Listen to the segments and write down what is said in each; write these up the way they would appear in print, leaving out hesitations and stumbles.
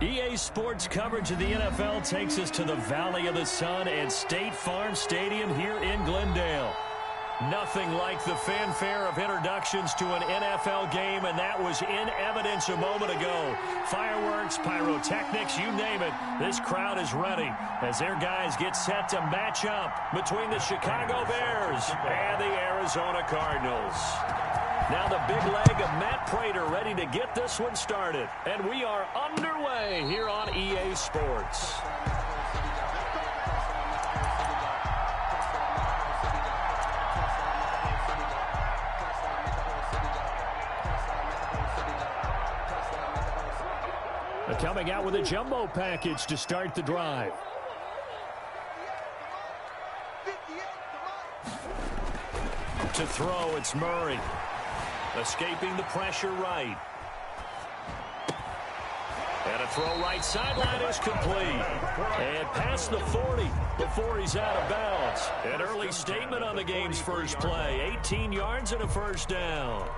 EA Sports coverage of the NFL takes us to the Valley of the Sun and State Farm Stadium here in Glendale. Nothing like the fanfare of introductions to an NFL game, and that was in evidence a moment ago. Fireworks, pyrotechnics, you name it. This crowd is ready as their guys get set to match up between the Chicago Bears and the Arizona Cardinals. Now the big leg of Matt Prater ready to get this one started. And we are underway here on EA Sports. Coming out with a jumbo package to start the drive. To throw, it's Murray. Escaping the pressure right. And a throw right sideline is complete. And past the 40 before he's out of bounds. An early statement on the game's first play. 18 yards and a first down.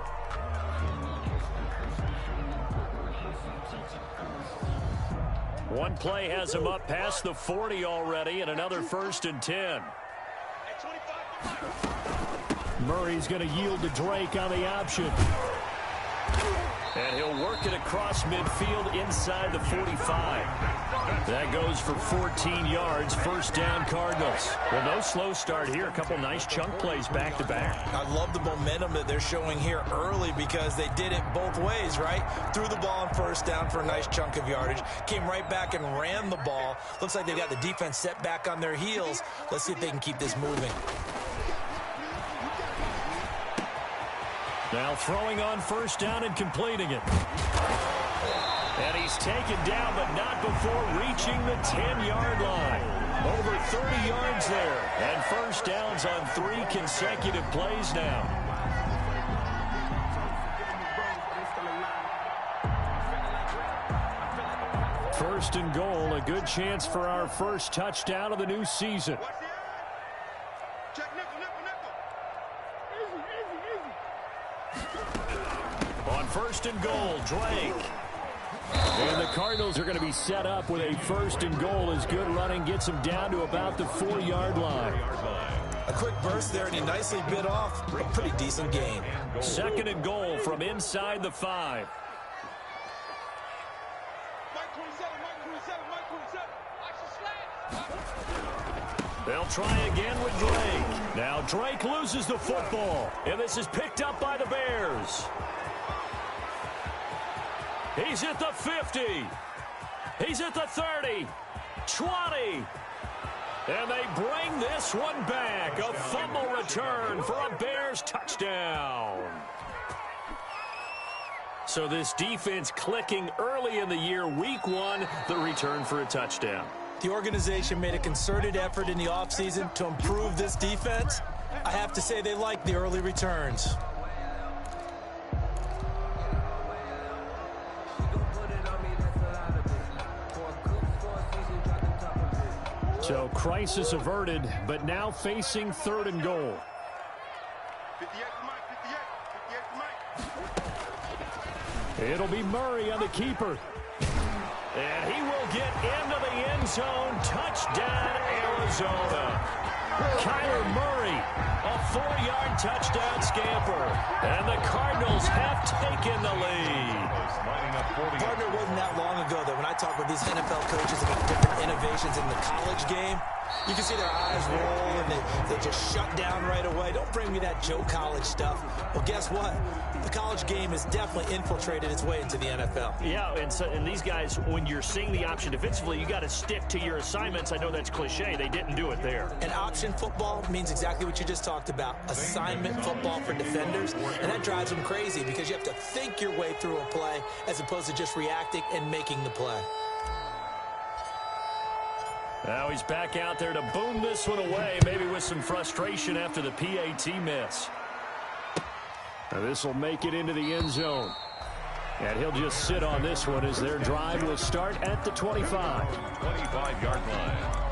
One play has him up past the 40 already, and another 1st and 10. Murray's going to yield to Drake on the option. And he'll work it across midfield inside the 45. That goes for 14 yards, first down Cardinals. Well, no slow start here. A couple nice chunk plays back-to-back. I love the momentum that they're showing here early because they did it both ways, right? Threw the ball on first down for a nice chunk of yardage. Came right back and ran the ball. Looks like they've got the defense set back on their heels. Let's see if they can keep this moving. Now throwing on first down and completing it. And he's taken down, but not before reaching the 10-yard line. Over 30 yards there. And first downs on 3 consecutive plays now. First and goal, a good chance for our first touchdown of the new season. On first and goal, Drake. And the Cardinals are going to be set up with a first and goal as good running gets them down to about the 4-yard line. A quick burst there, and he nicely bit off a pretty decent gain. Second and goal from inside the 5. They'll try again with Drake. Now Drake loses the football, and this is picked up by the Bears. He's at the 50. He's at the 30. 20. And they bring this one back. A fumble return for a Bears touchdown. So this defense clicking early in the year. Week 1, the return for a touchdown. The organization made a concerted effort in the offseason to improve this defense. I have to say they like the early returns. So crisis averted, but now facing third and goal. It'll be Murray on the keeper. And he will get into the end zone. Touchdown, Arizona. Kyler Murray, a 4-yard touchdown scamper. And the Cardinals have taken the lead. Partner, wasn't that long ago that when I talk with these NFL coaches about different innovations in the college game, you can see their eyes roll and they just shut down right away. Don't bring me that Joe College stuff. Well, guess what? The college game has definitely infiltrated its way into the NFL. Yeah, and these guys, when you're seeing the option defensively, you got to stick to your assignments. I know that's cliche. They didn't do it there. And option football means exactly what you just talked about. Assignment football for defenders. And that drives them crazy because you have to think your way through a play as opposed to just reacting and making the play. Now he's back out there to boom this one away, maybe with some frustration after the PAT miss. Now this will make it into the end zone. And he'll just sit on this one as their drive will start at the 25. 25-yard line.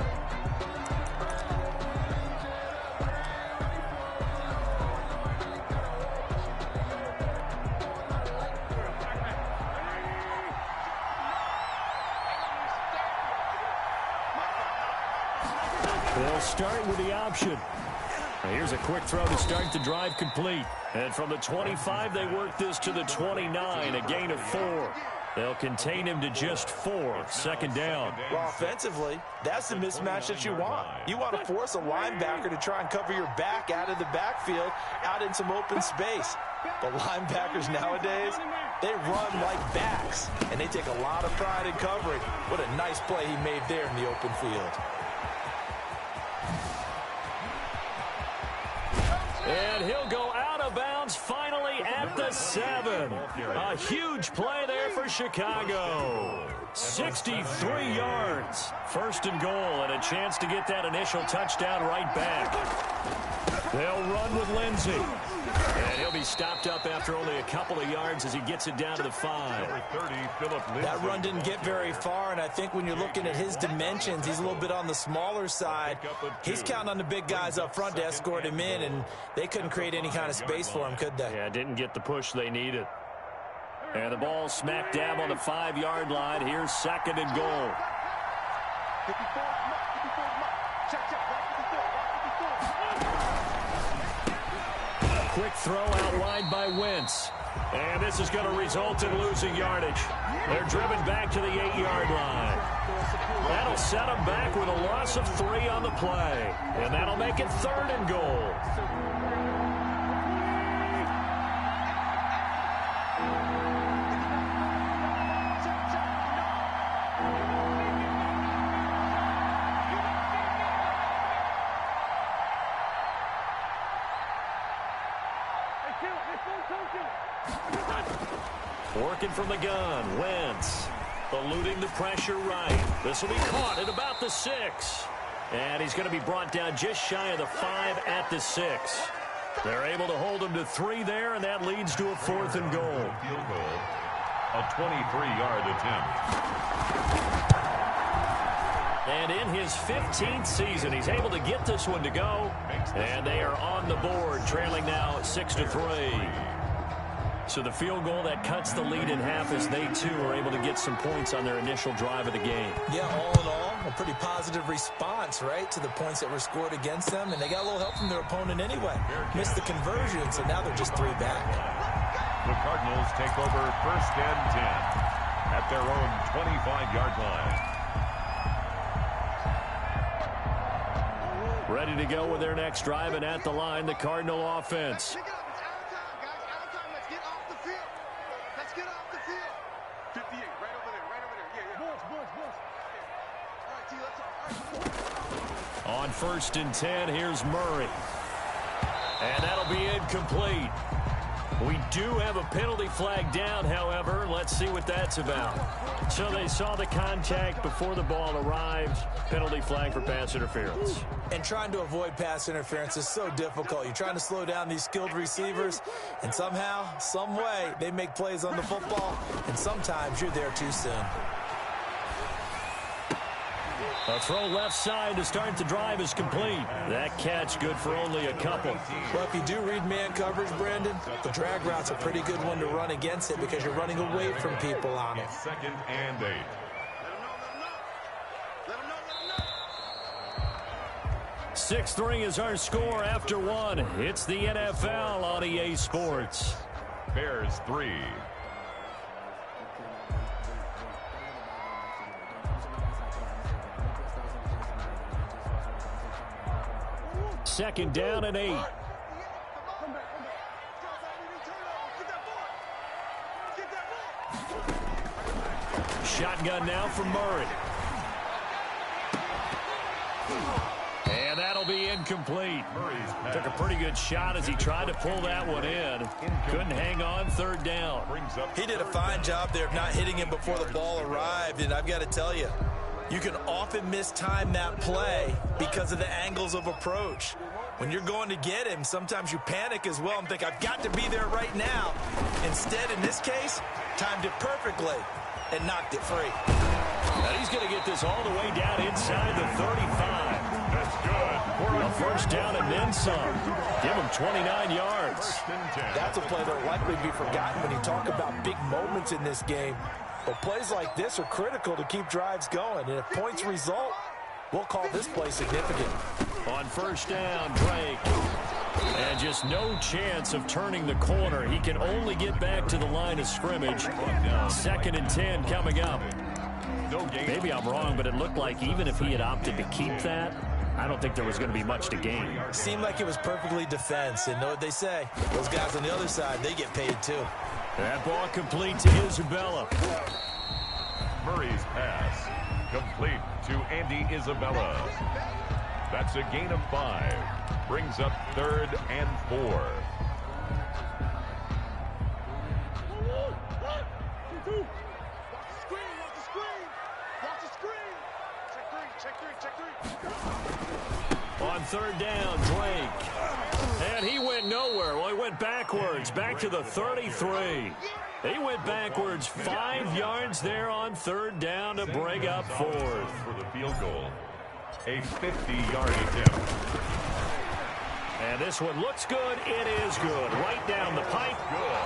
They'll start with the option. Here's a quick throw to start the drive complete. And from the 25, they work this to the 29, a gain of 4. They'll contain him to just 4, second down. Well, offensively, that's the mismatch that you want. You want to force a linebacker to try and cover your back out of the backfield, out in some open space. But linebackers nowadays, they run like backs, and they take a lot of pride in covering. What a nice play he made there in the open field. And he'll go out of bounds finally at the 7. A huge play there for Chicago. 63 yards. First and goal, and a chance to get that initial touchdown right back. They'll run with Lindsey. And he'll be stopped up after only a couple of yards as he gets it down to the 5. That run didn't get very far, and I think when you're looking at his dimensions, he's a little bit on the smaller side. He's counting on the big guys up front to escort him in, and they couldn't create any kind of space for him, could they? Yeah, didn't get the push they needed. And the ball smack dab on the 5-yard line. Here's second and goal. Quick throw out wide by Wentz. And this is going to result in losing yardage. They're driven back to the 8-yard line. That'll set them back with a loss of 3 on the play. And that'll make it third and goal. Working from the gun, Wentz eluding the pressure right. This will be caught at about the 6. And he's going to be brought down just shy of the 5 at the 6. They're able to hold him to 3 there, and that leads to a 4th and goal. Field goal, a 23-yard attempt. And in his 15th season, he's able to get this one to go. And they are on the board, trailing now 6-3. So the field goal that cuts the lead in half as they, too, are able to get some points on their initial drive of the game. Yeah, all in all, a pretty positive response, right, to the points that were scored against them. And they got a little help from their opponent anyway. Missed the conversion, so now they're just 3 back. The Cardinals take over 1st and 10 at their own 25-yard line. Ready to go with their next drive, and at the line, the Cardinal offense. On 1st and 10, here's Murray. And that'll be incomplete. We do have a penalty flag down, however. Let's see what that's about. So they saw the contact before the ball arrived. Penalty flag for pass interference. And trying to avoid pass interference is so difficult. You're trying to slow down these skilled receivers, and somehow, some way, they make plays on the football, and sometimes you're there too soon. A throw left side to start the drive is complete. That catch good for only a couple. Well, if you do read man coverage, Brandon, the drag route's a pretty good one to run against it because you're running away from people on it. 2nd and 8. 6-3 is our score after 1. It's the NFL on EA Sports. Bears 3. Second down and 8. Shotgun now for Murray. And that'll be incomplete. Took a pretty good shot as he tried to pull that one in. Couldn't hang on, 3rd down. He did a fine job there of not hitting him before the ball arrived, and I've got to tell you, you can often mistime that play because of the angles of approach. When you're going to get him, sometimes you panic as well and think, I've got to be there right now. Instead, in this case, timed it perfectly and knocked it free. And he's going to get this all the way down inside the 35. That's good. A 1st down and then some. Give him 29 yards. That's a play that will likely be forgotten when you talk about big moments in this game. But plays like this are critical to keep drives going. And if points result, We'll call this play significant. On first down, Drake. And just no chance of turning the corner. He can only get back to the line of scrimmage. 2nd and 10 coming up. Maybe I'm wrong, but it looked like even if he had opted to keep that, I don't think there was going to be much to gain. Seemed like it was perfectly defense. And know what they say? Those guys on the other side, they get paid too. That ball complete to Isabella. Murray's pass complete to Andy Isabella. That's a gain of 5. Brings up 3rd and 4. On 3rd down, Drake. And he went nowhere. Well, he went backwards, back to the 33. He went backwards 5 yards there on 3rd down to bring up 4th. For the field goal. A 50-yard attempt. And this one looks good. It is good. Right down the pipe.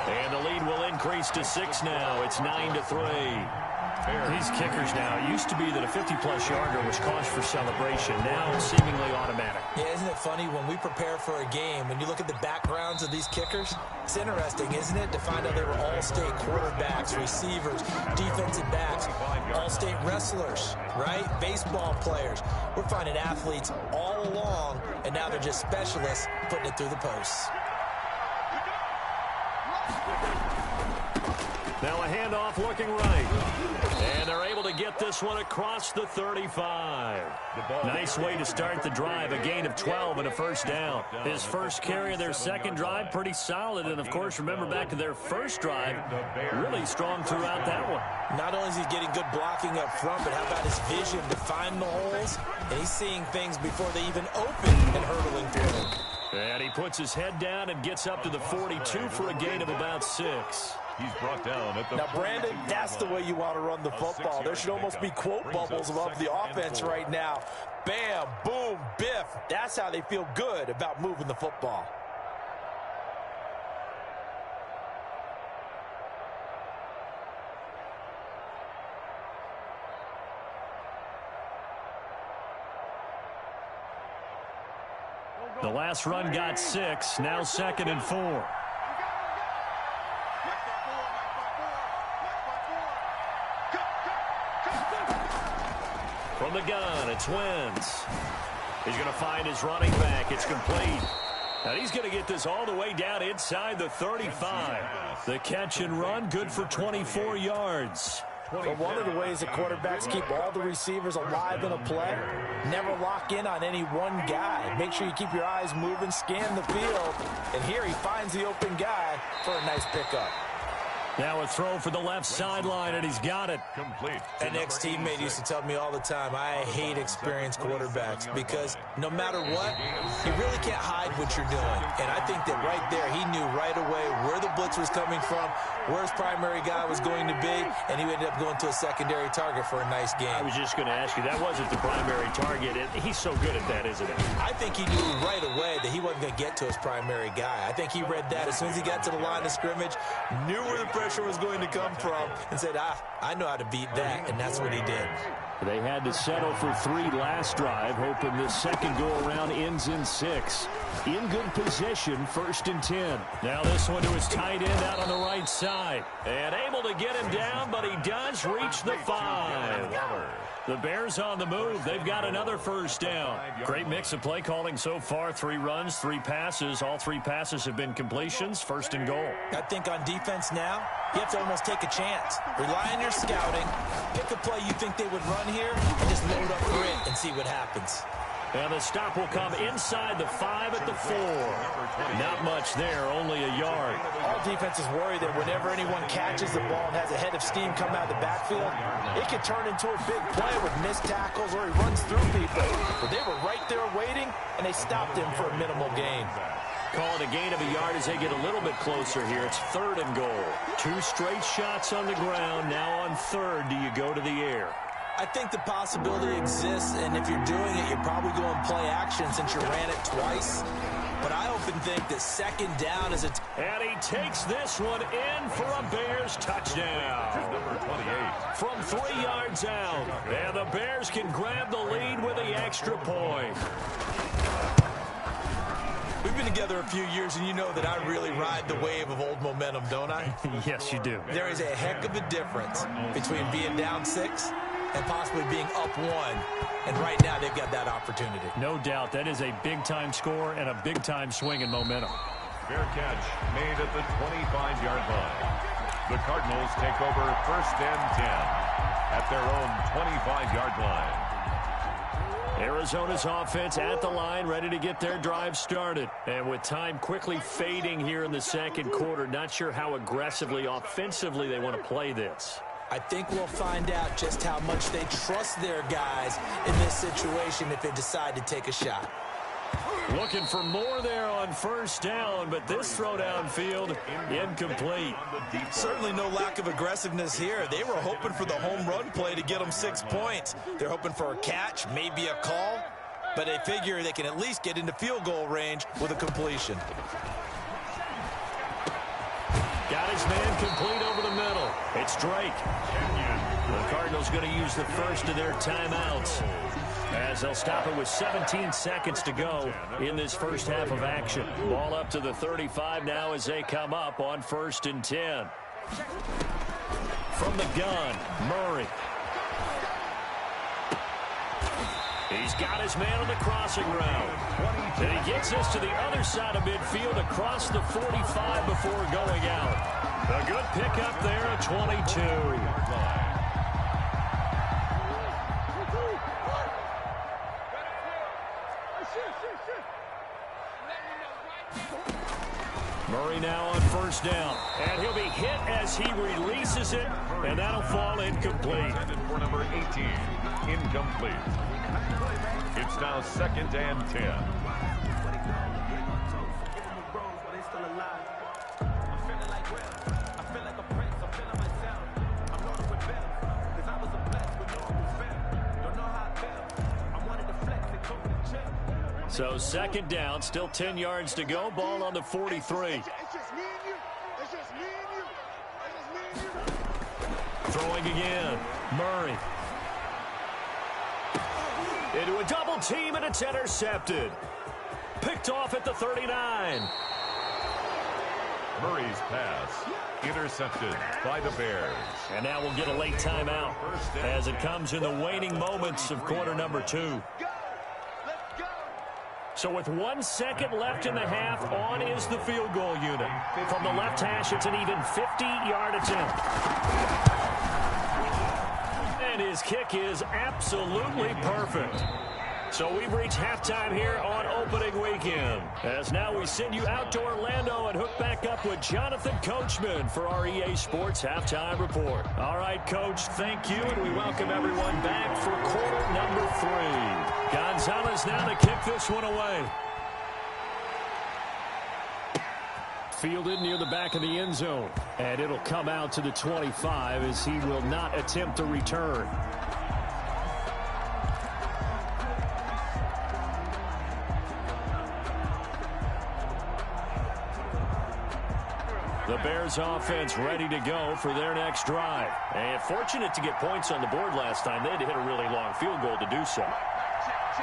And the lead will increase to 6 now. It's 9-3. These kickers now, it used to be that a 50-plus yarder was cause for celebration. Now seemingly automatic. Yeah, isn't it funny when we prepare for a game, when you look at the backgrounds of these kickers, it's interesting, isn't it, to find out they were all-state quarterbacks, receivers, defensive backs, all-state wrestlers, right? Baseball players. We're finding athletes all along, and now they're just specialists putting it through the posts. Now a handoff looking right. And they're able to get this one across the 35. Nice way to start the drive. A gain of 12 and a first down. His first carry of their second drive, pretty solid. And, of course, remember back to their first drive, really strong throughout that one. Not only is he getting good blocking up front, but how about his vision to find the holes? And he's seeing things before they even open and hurtling through them. And he puts his head down and gets up to the 42 for a gain of about 6. He's brought down at the... Now, Brandon, that's the way you want to run the football. There should almost be quote bubbles above the offense right now. Bam, boom, biff. That's how they feel good about moving the football. The last run got 6. Now 2nd and 4. From the gun, it's Wentz. He's going to find his running back. It's complete. And he's going to get this all the way down inside the 35. The catch and run, good for 24 yards. But one of the ways the quarterbacks keep all the receivers alive in a play, never lock in on any one guy. Make sure you keep your eyes moving, scan the field. And here he finds the open guy for a nice pickup. Now a throw for the left sideline, and he's got it. Complete. An ex-teammate used to tell me all the time, I hate experienced quarterbacks because no matter what, you really can't hide what you're doing. And I think that right there, he knew right away where the blitz was coming from, where his primary guy was going to be, and he ended up going to a secondary target for a nice game. I was just going to ask you, that wasn't the primary target. He's so good at that, isn't he? I think he knew right away that he wasn't going to get to his primary guy. I think he read that as soon as he got to the line of scrimmage, knew where the pressure was going to come from, and said, I know how to beat that, and that's what he did. They had to settle for 3 last drive, hoping this second go-around ends in 6. In good position, 1st and 10. Now this one to his tight end out on the right side. And able to get him down, but he does reach the 5. The Bears on the move. They've got another first down. Great mix of play calling so far. 3 runs, 3 passes. All 3 passes have been completions. 1st and goal. I think on defense now, you have to almost take a chance. Rely on your scouting. Pick a play you think they would run here and just load up for it and see what happens. And the stop will come inside the 5 at the 4. Not much there, only a yard. All defenses worry that whenever anyone catches the ball and has a head of steam come out of the backfield, it can turn into a big play with missed tackles or he runs through people. But they were right there waiting, and they stopped him for a minimal gain. Call it a gain of a yard as they get a little bit closer here. It's 3rd and goal. 2 straight shots on the ground. Now on 3rd, do you go to the air? I think the possibility exists, and if you're doing it, you're probably going play action since you ran it twice. But I often think that second down is a... And he takes this one in for a Bears touchdown. Number 28. From 3 yards out. And the Bears can grab the lead with the extra point. We've been together a few years, and you know that I really ride the wave of old momentum, don't I? Yes, you do. There is a heck of a difference between being down 6 and possibly being up 1. And right now, they've got that opportunity. No doubt. That is a big-time score and a big-time swing in momentum. Fair catch made at the 25-yard line. The Cardinals take over 1st and 10 at their own 25-yard line. Arizona's offense at the line, ready to get their drive started. And with time quickly fading here in the second quarter, not sure how aggressively, offensively they want to play this. I think we'll find out just how much they trust their guys in this situation if they decide to take a shot. Looking for more there on 1st down, but this throw downfield incomplete. Certainly no lack of aggressiveness here. They were hoping for the home run play to get them 6 points. They're hoping for a catch, maybe a call, but they figure they can at least get into field goal range with a completion. Got his man complete over the middle. It's Drake. The Cardinals going to use the first of their timeouts, as they'll stop it with 17 seconds to go in this first half of action. Ball up to the 35 now as they come up on 1st and 10. From the gun, Murray. He's got his man on the crossing route. And he gets this to the other side of midfield across the 45 before going out. A good pickup there at 22. Murray now on 1st down. And he'll be hit as he releases it. And that'll fall incomplete. For number 18, incomplete. It's now 2nd and 10. So 2nd down, still 10 yards to go. Ball on the 43. Throwing again, Murray. Into a double team, and it's intercepted. Picked off at the 39. Murray's pass intercepted by the Bears. And now we'll get a late timeout as it comes in the waning moments of quarter number 2. So with 1 second left in the half, on is the field goal unit. From the left hash, it's an even 50-yard attempt. And his kick is absolutely perfect. So we've reached halftime here on opening weekend. As now we send you out to Orlando and hook back up with Jonathan Coachman for our EA Sports Halftime Report. All right, Coach, thank you, and we welcome everyone back for quarter number 3. Gonzalez now to kick this one away. Fielded near the back of the end zone. And it'll come out to the 25 as he will not attempt a return. The Bears offense ready to go for their next drive. And fortunate to get points on the board last time. They had to hit a really long field goal to do so.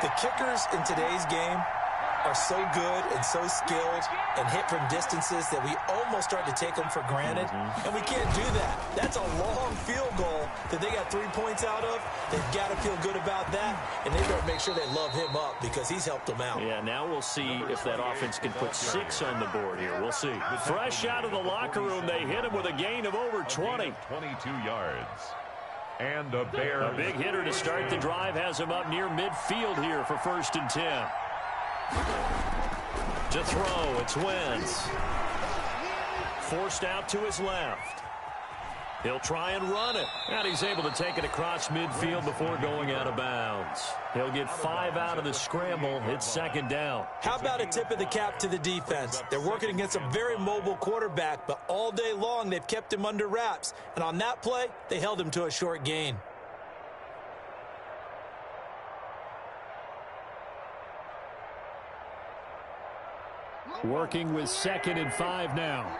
The kickers in today's game are so good and so skilled and hit from distances that we almost start to take them for granted. And we can't do that. That's a long field goal that they got 3 points out of. They've got to feel good about that, and they better make sure they love him up because he's helped them out. Yeah, now we'll see if that offense can put 6 on the board here. We'll see. Fresh out of the locker room, they hit him with a gain of over 20. 22 yards. And the Bears. A big hitter to start the drive has him up near midfield here for 1st and 10. To throw, it's Wentz. Forced out to his left. He'll try and run it. And he's able to take it across midfield before going out of bounds. He'll get 5 out of the scramble. It's 2nd down. How about a tip of the cap to the defense? They're working against a very mobile quarterback, but all day long they've kept him under wraps. And on that play, they held him to a short gain. Working with 2nd and 5 now.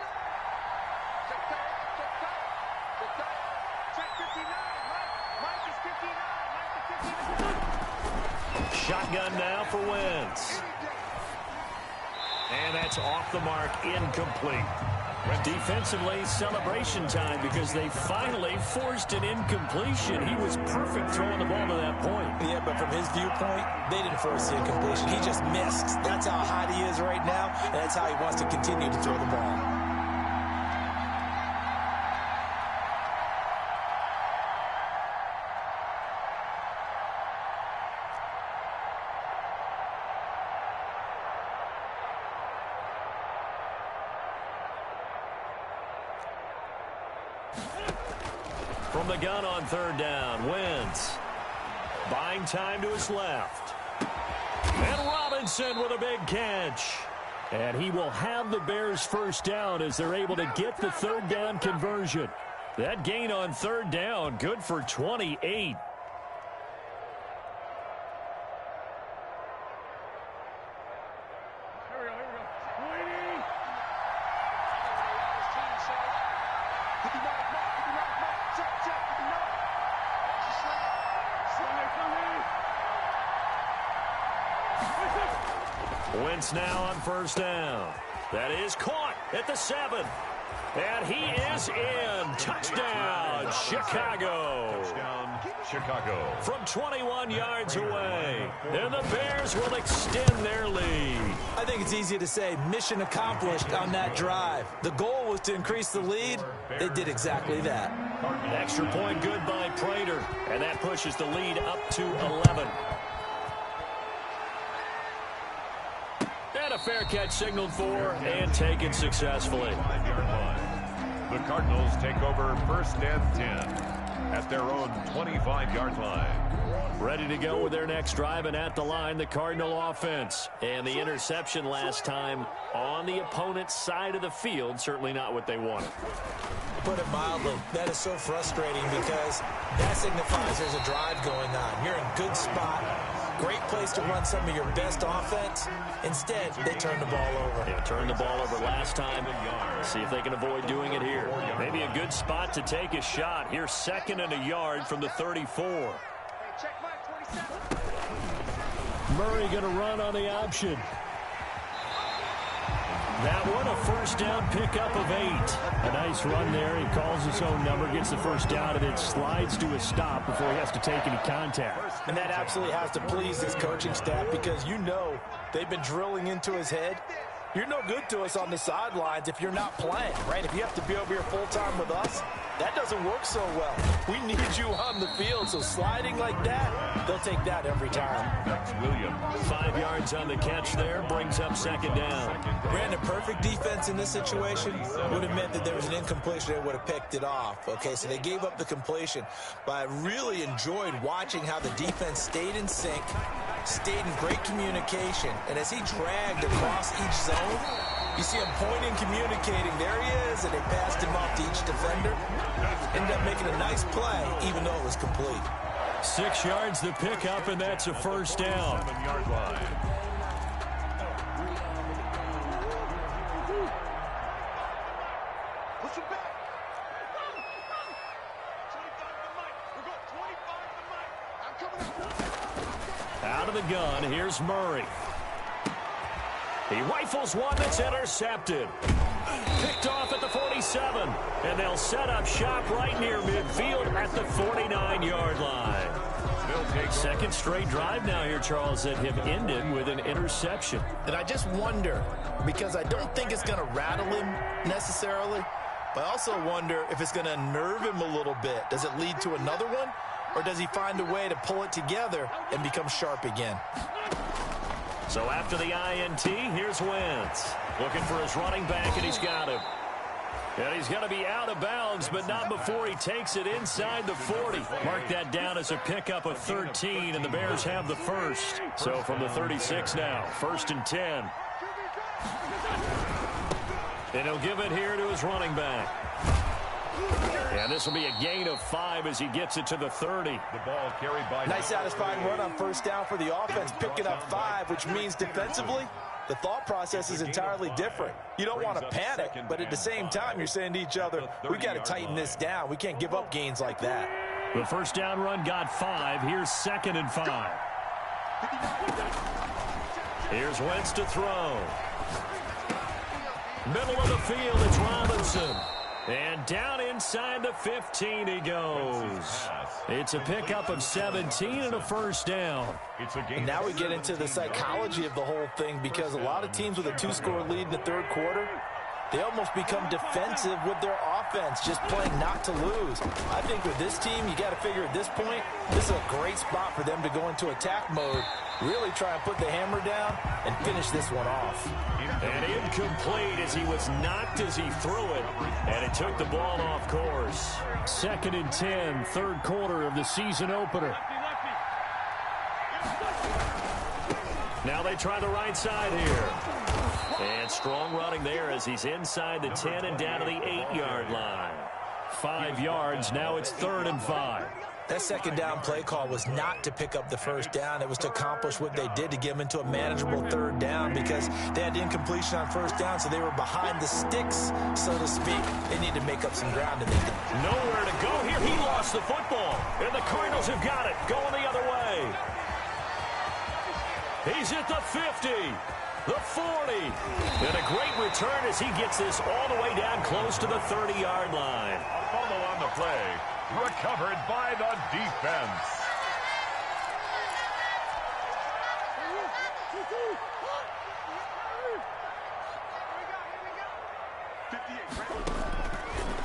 Shotgun now for Wentz. And that's off the mark, incomplete. Defensively, celebration time because they finally forced an incompletion. He was perfect throwing the ball to that point. Yeah, but from his viewpoint, they didn't force the incompletion. He just missed. That's how hot he is right now, and that's how he wants to continue to throw the ball. From the gun on 3rd down, Wentz buying time to his left. And Robinson with a big catch. And he will have the Bears 1st down as they're able to get the 3rd down conversion. That gain on 3rd down, good for 28. Wentz now on 1st down. That is caught at the 7. And he is in. Touchdown, Chicago. Touchdown, Chicago. From 21 yards away. And the Bears will extend their lead. I think it's easy to say mission accomplished on that drive. The goal was to increase the lead. They did exactly that. Extra point good by Prater. And that pushes the lead up to 11. And a fair catch signaled for and taken successfully. 5-yard line. The Cardinals take over 1st and 10 at their own 25-yard line. Ready to go with their next drive, and at the line, the Cardinal offense. And the interception last time on the opponent's side of the field, certainly not what they wanted. Put it mildly, that is so frustrating because that signifies there's a drive going on. You're in a good spot. Great place to run some of your best offense. Instead, they turn the ball over. They turned the ball over last time. See if they can avoid doing it here. Maybe a good spot to take a shot. Here's 2nd and a yard from the 34. Murray going to run on the option. That one, a 1st down pickup of 8. A nice run there. He calls his own number, gets the 1st down, and then slides to a stop before he has to take any contact. And that absolutely has to please his coaching staff because you know they've been drilling into his head. You're no good to us on the sidelines if you're not playing, right? If you have to be over here full-time with us, that doesn't work so well. We need you on the field, so sliding like that, they'll take that every time. That's Williams. 5 yards on the catch there, brings up 2nd down. Brandon, perfect defense in this situation would have meant that there was an incompletion. They would have picked it off. Okay, so they gave up the completion. But I really enjoyed watching how the defense stayed in sync, stayed in great communication. And as he dragged across each zone, you see him pointing, communicating. There he is, and they passed him off to each defender. Ended up making a nice play, even though it was complete. 6 yards the pickup, and that's a 1st down. 7-yard line. Out of the gun, here's Murray. He rifles one that's intercepted. Picked off at the 47. And they'll set up shop right near midfield at the 49-yard line. 2nd straight drive now here, Charles, that have ended with an interception. And I just wonder, because I don't think it's going to rattle him necessarily, but I also wonder if it's going to unnerve him a little bit. Does it lead to another one? Or does he find a way to pull it together and become sharp again? So after the INT, here's Wentz. Looking for his running back, and he's got him. And he's going to be out of bounds, but not before he takes it inside the 40. Mark that down as a pickup of 13, and the Bears have the 1st. So from the 36 now, 1st and 10. And he'll give it here to his running back. And this will be a gain of 5 as he gets it to the 30. The ball carried by... Nice satisfying run on 1st down for the offense, picking up 5, which means defensively, the thought process is entirely different. You don't want to panic, but at the same time, you're saying to each other, we got to tighten this down. We can't give up gains like that. The first down run got 5. Here's 2nd and 5. Here's Wentz to throw. Middle of the field, it's Robinson. And down inside the 15 he goes. It's a pickup of 17 and a first down. And now we get into the psychology of the whole thing, because a lot of teams with a 2-score lead in the third quarter, they almost become defensive with their offense, just playing not to lose. I think with this team, you got to figure at this point, this is a great spot for them to go into attack mode, really try and put the hammer down and finish this one off. And incomplete as he was knocked as he threw it, and it took the ball off course. 2nd and 10, third quarter of the season opener. Now they try the right side here. And strong running there as he's inside the 10 and down to the 8-yard line. 5 yards, now it's 3rd and 5. That second down play call was not to pick up the first down. It was to accomplish what they did to get them into a manageable 3rd down, because they had incompletion on first down, so they were behind the sticks, so to speak. They need to make up some ground. And nowhere to go here. He lost the football, and the Cardinals have got it. Going the other way. He's at the 50. The 40. And a great return as he gets this all the way down close to the 30-yard line. A fumble on the play. Recovered by the defense.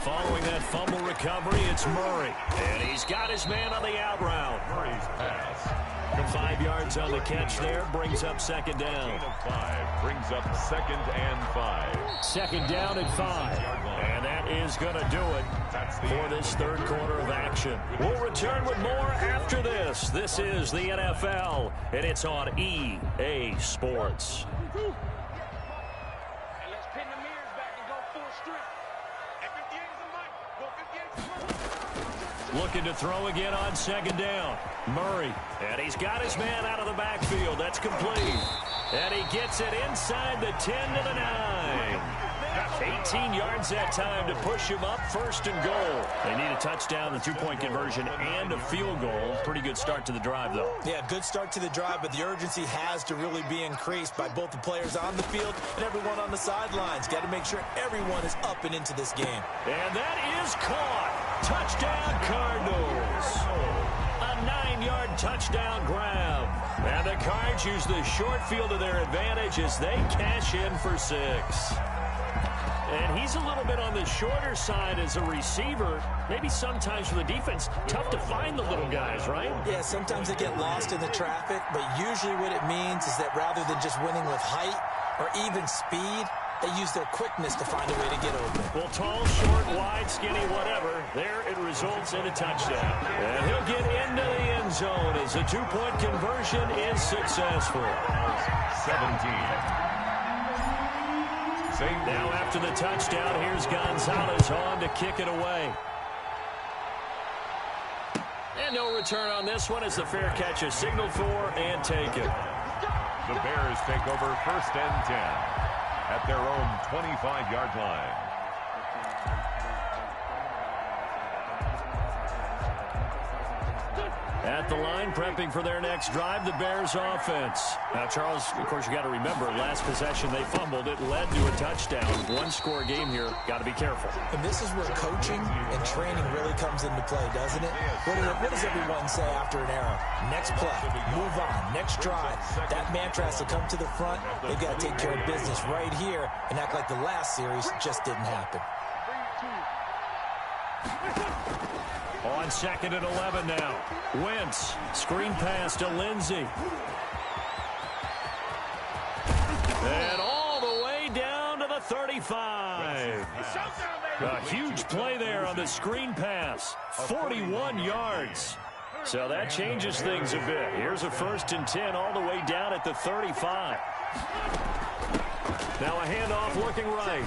Following that fumble recovery, it's Murray. And he's got his man on the out route. Murray's pass. 5 yards on the catch there, brings up 2nd down. Gain of 5 brings up 2nd and 5. 2nd down and 5. And that is going to do it for this third quarter of action. We'll return with more after this. This is the NFL, and it's on EA Sports. Looking to throw again on 2nd down. Murray, and he's got his man out of the backfield. That's complete. And he gets it inside the 10 to the 9. 18 yards that time to push him up, 1st and goal. They need a touchdown, the 2-point conversion, and a field goal. Pretty good start to the drive, though. Yeah, good start to the drive, but the urgency has to really be increased by both the players on the field and everyone on the sidelines. Got to make sure everyone is up and into this game. And that is caught. Touchdown, Cardinals. A 9-yard touchdown grab. And the Cards use the short field to their advantage as they cash in for 6. And he's a little bit on the shorter side as a receiver. Maybe sometimes for the defense, tough to find the little guys, right? Yeah, sometimes they get lost in the traffic, but usually what it means is that rather than just winning with height or even speed, they use their quickness to find a way to get open. Well, tall, short, wide, skinny, whatever, there it results in a touchdown. And he'll get into the end zone as the 2-point conversion is successful. 17. Now after the touchdown, here's Gonzalez on to kick it away. And no return on this one as the fair catch is signaled for and taken. The Bears take over 1st and 10 at their own 25-yard line. At the line, prepping for their next drive, the Bears offense. Now, Charles, of course, you got to remember, last possession they fumbled. It led to a touchdown. 1-score game here. Got to be careful. And this is where coaching and training really comes into play, doesn't it? What does everyone say after an error? Next play, move on, next drive. That mantra has to come to the front. They've got to take care of business right here and act like the last series just didn't happen. On 2nd and 11 now. Wentz, screen pass to Lindsey. And all the way down to the 35. A huge play there on the screen pass. 41 yards. So that changes things a bit. Here's a 1st and 10 all the way down at the 35. Now a handoff looking right.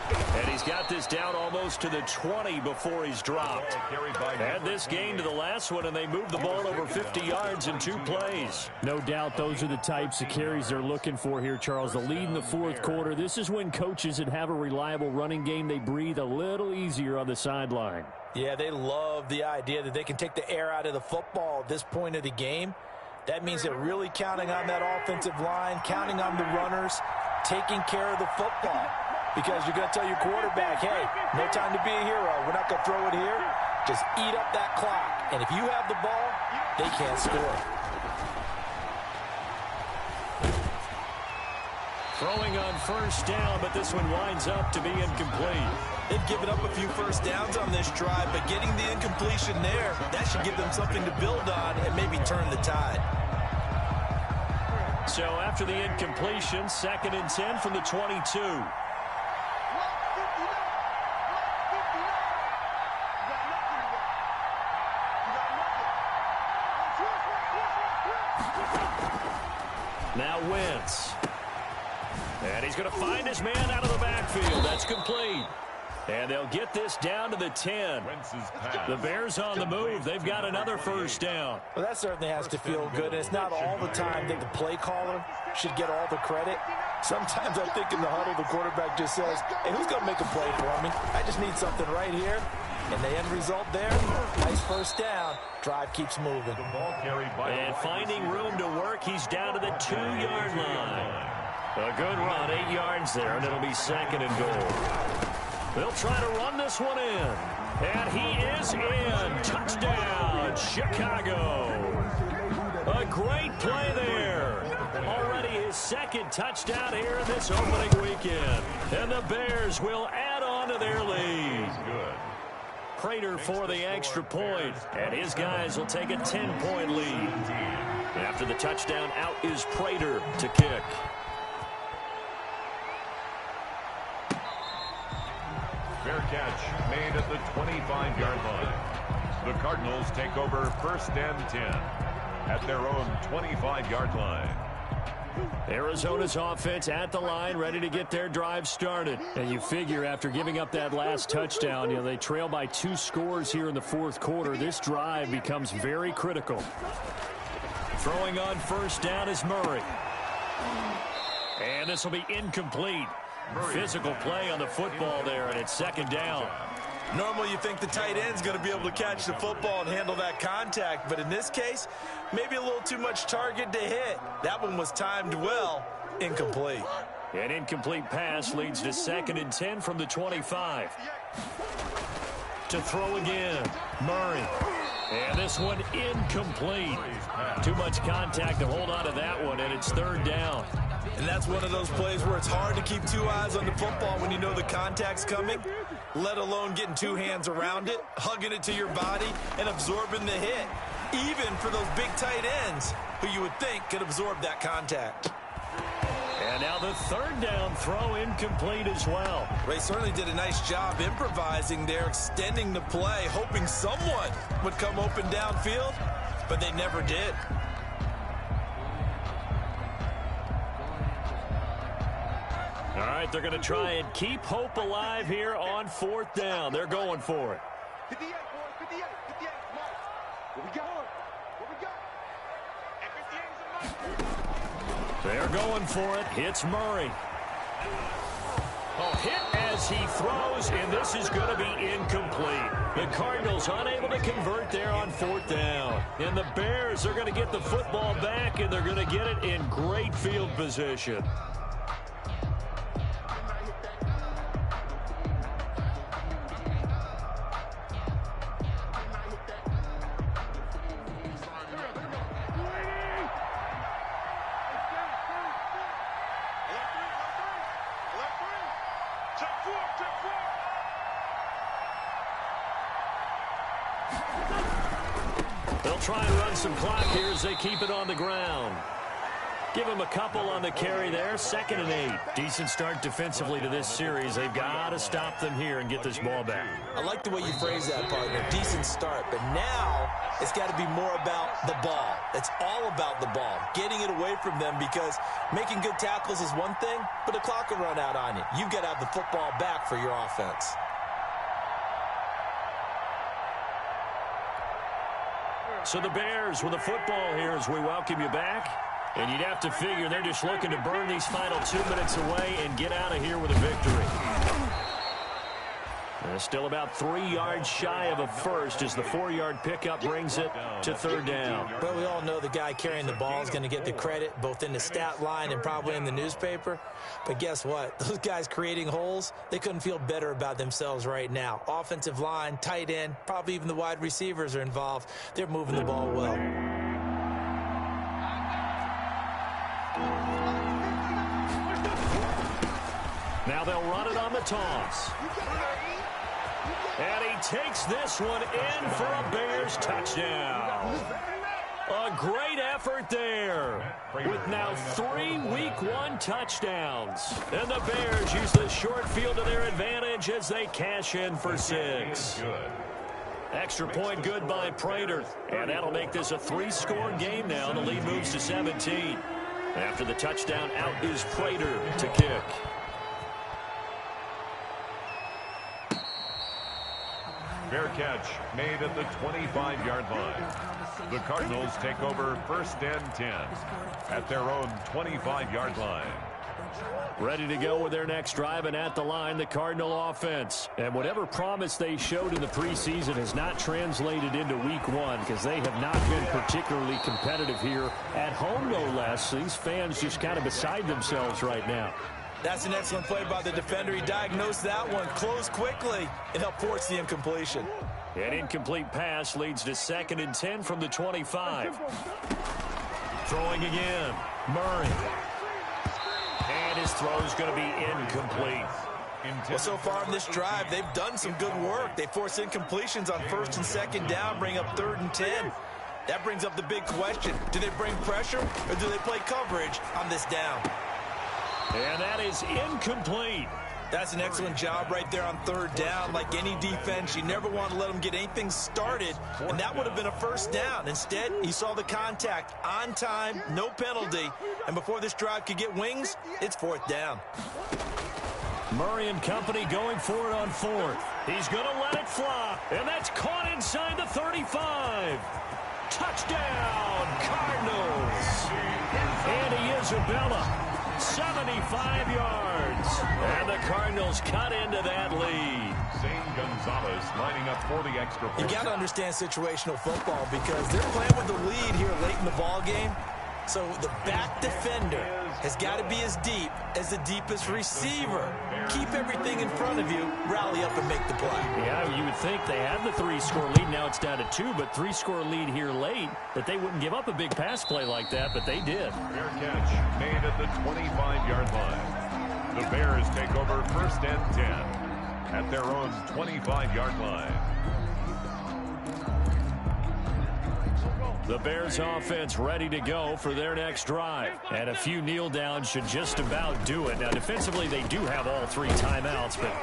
And he's got this down almost to the 20 before he's dropped. Add this gain to the last one, and they move the ball over 50 yards in 2 plays. No doubt those are the types of carries they're looking for here, Charles. The lead in the fourth quarter. This is when coaches that have a reliable running game, they breathe a little easier on the sideline. Yeah, they love the idea that they can take the air out of the football at this point of the game. That means they're really counting on that offensive line, counting on the runners, taking care of the football. Because you're going to tell your quarterback, hey, no time to be a hero. We're not going to throw it here. Just eat up that clock. And if you have the ball, they can't score. Throwing on first down, but this one winds up to be incomplete. They've given up a few first downs on this drive, but getting the incompletion there, that should give them something to build on and maybe turn the tide. So after the incompletion, 2nd and 10 from the 22. Now Wentz. And he's going to find his man out of the backfield. That's complete. And they'll get this down to the 10. The Bears on the move. They've got another first down. Well, that certainly has to feel good. And it's not all the time that the play caller should get all the credit. Sometimes I think in the huddle, the quarterback just says, hey, who's going to make a play for me? I just need something right here. And the end result there, nice first down. Drive keeps moving. And finding room to work, he's down to the 2-yard line. A good run, 8 yards there, and it'll be 2nd and goal. They'll try to run this one in. And he is in. Touchdown, Chicago. A great play there. Already his 2nd touchdown here in this opening weekend. And the Bears will add on to their lead. Good. Prater for the extra point, and his guys will take a 10-point lead. After the touchdown, out is Prater to kick. Fair catch made at the 25-yard line. The Cardinals take over 1st and 10 at their own 25-yard line. Arizona's offense at the line, ready to get their drive started. And you figure after giving up that last touchdown, they trail by 2 scores here in the fourth quarter. This drive becomes very critical. Throwing on first down is Murray. And this will be incomplete. Physical play on the football there, and it's 2nd down. Normally you think the tight end's going to be able to catch the football and handle that contact, but in this case, maybe a little too much target to hit. That one was timed well. Incomplete. An incomplete pass leads to 2nd and 10 from the 25. To throw again, Murray. And this one incomplete. Too much contact to hold on to that one, and it's 3rd down. And that's one of those plays where it's hard to keep 2 eyes on the football when you know the contact's coming, let alone getting 2 hands around it, hugging it to your body, and absorbing the hit, even for those big tight ends who you would think could absorb that contact. And now the 3rd down throw incomplete as well. Ray certainly did a nice job improvising there, extending the play, hoping someone would come open downfield, but they never did. All right, they're going to try and keep hope alive here on 4th down. They're going for it. 58, boys, 58, 58. Come on. What we got? What we got? And 58's a They're going for it. Hits Murray. Hit as he throws, and this is going to be incomplete. The Cardinals unable to convert there on 4th down. And the Bears are going to get the football back, and they're going to get it in great field position. They'll try and run some clock here as they keep it on the ground. Give him a couple on the carry there. 2nd and 8. Decent start defensively to this series. They've got to stop them here and get this ball back. I like the way you phrase that, partner. Decent start. But now it's got to be more about the ball. It's all about the ball. Getting it away from them, because making good tackles is one thing, but the clock will run out on you. You've got to have the football back for your offense. So the Bears with the football here as we welcome you back. And you'd have to figure they're just looking to burn these final 2 minutes away and get out of here with a victory. They're still about 3 yards shy of a first as the 4-yard pickup brings it to 3rd down. But we all know the guy carrying the ball is going to get the credit both in the stat line and probably in the newspaper. But guess what? Those guys creating holes, they couldn't feel better about themselves right now. Offensive line, tight end, probably even the wide receivers are involved. They're moving the ball well. Now they'll run it on the toss. And he takes this one in for a Bears touchdown. A great effort there with now 3 Week 1 touchdowns. And the Bears use the short field to their advantage as they cash in for 6. Extra point good by Prater. And that'll make this a 3-score game now. The lead moves to 17. After the touchdown, out is Prater to kick. Fair catch made at the 25-yard line. The Cardinals take over 1st and 10 at their own 25-yard line. Ready to go with their next drive, and at the line, the Cardinal offense. And whatever promise they showed in the preseason has not translated into Week 1 because they have not been particularly competitive here at home, no less. These fans just kind of beside themselves right now. That's an excellent play by the defender. He diagnosed that one, closed quickly, and helped force the incompletion. An incomplete pass leads to 2nd and 10 from the 25. Throwing again. Murray. And his throw's going to be incomplete. Well, so far in this drive, they've done some good work. They force incompletions on 1st and 2nd down, bring up 3rd and 10. That brings up the big question. Do they bring pressure or do they play coverage on this down? And that is incomplete. That's an excellent job right there on 3rd down. Like any defense, you never want to let them get anything started, and that would have been a 1st down. Instead, he saw the contact on time, no penalty, and before this drive could get wings, it's 4th down. Murray and company going for it on 4th. He's going to let it fly, and that's caught inside the 35. Touchdown, Cardinals. Andy Isabella. 75 yards. And the Cardinals cut into that lead. Zane Gonzalez lining up for the extra point. You got to understand situational football because they're playing with the lead here late in the ball game. So the back defender has got to be as deep as the deepest receiver. Keep everything in front of you, rally up and make the play. Yeah, you would think they have the 3-score lead. Now it's down to 2, but 3-score lead here late, that they wouldn't give up a big pass play like that, but they did. Fair catch made at the 25-yard line. The Bears take over 1st and 10 at their own 25-yard line. The Bears offense ready to go for their next drive. And a few kneel downs should just about do it. Now, defensively, they do have all 3 timeouts, but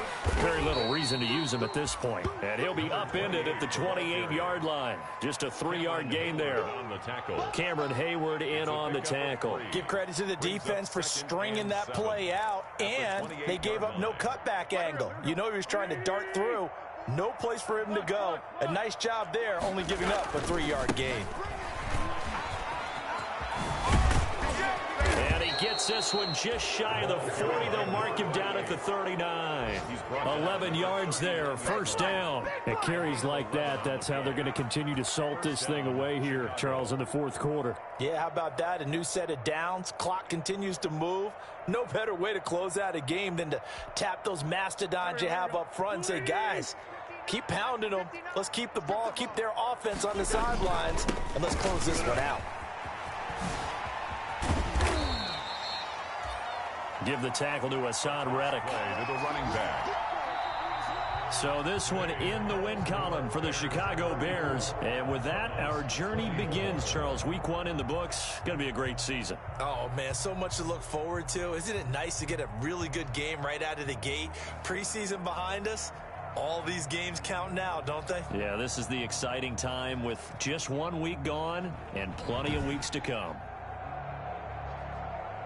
very little reason to use them at this point. And he'll be upended at the 28-yard line. Just a 3-yard gain there. On the tackle. Cameron Hayward in on the tackle. Give credit to the defense for stringing that play out, and they gave up no cutback angle. You know he was trying to dart through. No place for him to go. A nice job there, only giving up a 3-yard gain. And he gets this one just shy of the 40. They'll mark him down at the 39. 11 yards there, 1st down. At carries like that, that's how they're going to continue to salt this thing away here, Charles, in the 4th quarter. Yeah, how about that? A new set of downs. Clock continues to move. No better way to close out a game than to tap those mastodons you have up front and say, guys, keep pounding them. Let's keep the ball, keep their offense on the sidelines, and let's close this one out. Give the tackle to Hassan Reddick. To the running back. So this one in the win column for the Chicago Bears. And with that, our journey begins, Charles. Week 1 in the books. Going to be a great season. Oh, man, so much to look forward to. Isn't it nice to get a really good game right out of the gate? Preseason behind us. All these games count now, don't they? Yeah, this is the exciting time with just 1 week gone and plenty of weeks to come.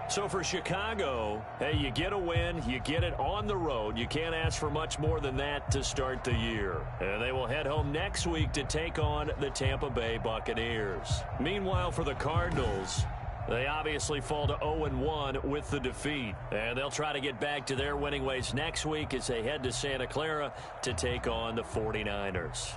So for Chicago, hey, you get a win, you get it on the road. You can't ask for much more than that to start the year. And they will head home next week to take on the Tampa Bay Buccaneers. Meanwhile, for the Cardinals, they obviously fall to 0-1 with the defeat. And they'll try to get back to their winning ways next week as they head to Santa Clara to take on the 49ers.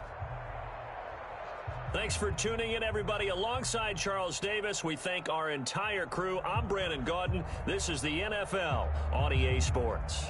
Thanks for tuning in, everybody. Alongside Charles Davis, we thank our entire crew. I'm Brandon Gaudin. This is the NFL on EA Sports.